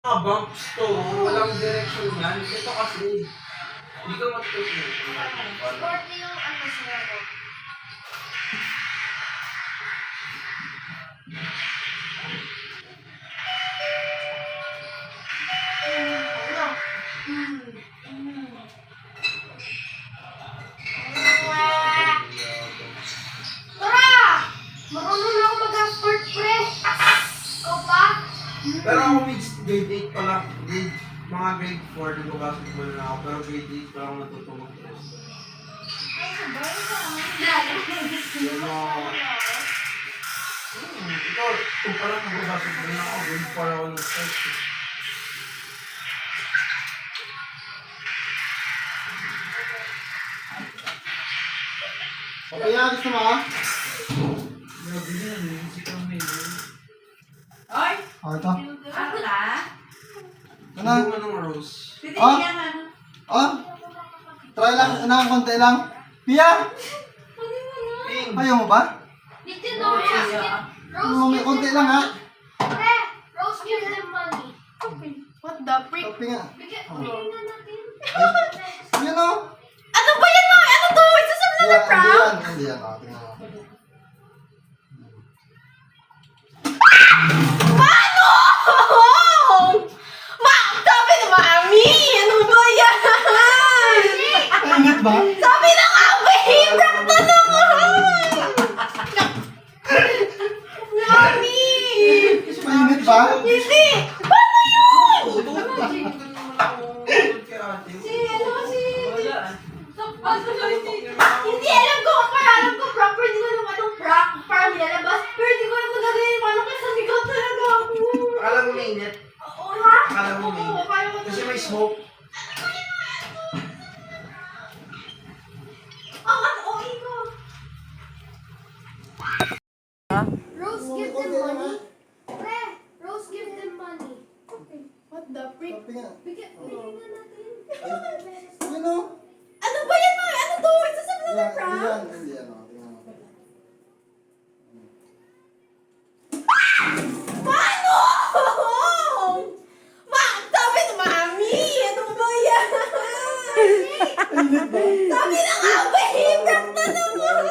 bumps to, walang direction yan. Ito kasi, hindi ka matutunan. Sporty yung ano sila ko. Tara! Marunong na ako mag-sport, pre. Ikaw pa? Pero ako grade 8 pa lang, mga grade 4, nag-basketball na ako, pero grade 8 pa lang natutulog. Yung ikaw, kung pa lang nag-basketball na ako, grade 4 ako nag-start. Okay nga, gusto mo ha? Grabe yan, music ang medyo. Oy! Oh, ito. Ako na? Ano? Hindi mo ng rose. Titigyan ka na. Oh? Try lang, konti lang. Pia! Ping! Ayaw mo ba? Nintendo Rose. May konti lang ha. Pre, Rose give them money. What the freak? Topi nga. Bigyan na natin. Yun o. Ano ba yan, Mami? Ano to? Isasabi na na prank? Hindi yan. Tingnan mo. Paano? Sabi na, Mami! Ano ba yan? Ingat ba? Sabi na nga, babe! Prank na naman! Mami! Mainit ba? Hindi! Paano yun? Hindi alam ko, alam ko proper, di ko alam anong prank para nilalabas. Pero di ko alam magagawin paano kasi nasigaw talaga ako. Akala mo mainit? Oo, ha? Akala mo mainit? Oo, akala ko Kasi may smoke. Ang OA ko. Rose give them money. Pre, Rose give them money. What the freak? Topi nga. Bigyan na natin. Yun o. Ano ba yan, Mami? Ano to? Isasabi na ng prank? Hindi yan. Tingnan mo. Paano? Sabi na, Mami! Ano ba yan? Mainit ba? Sabi na nga, babe! Prank na naman!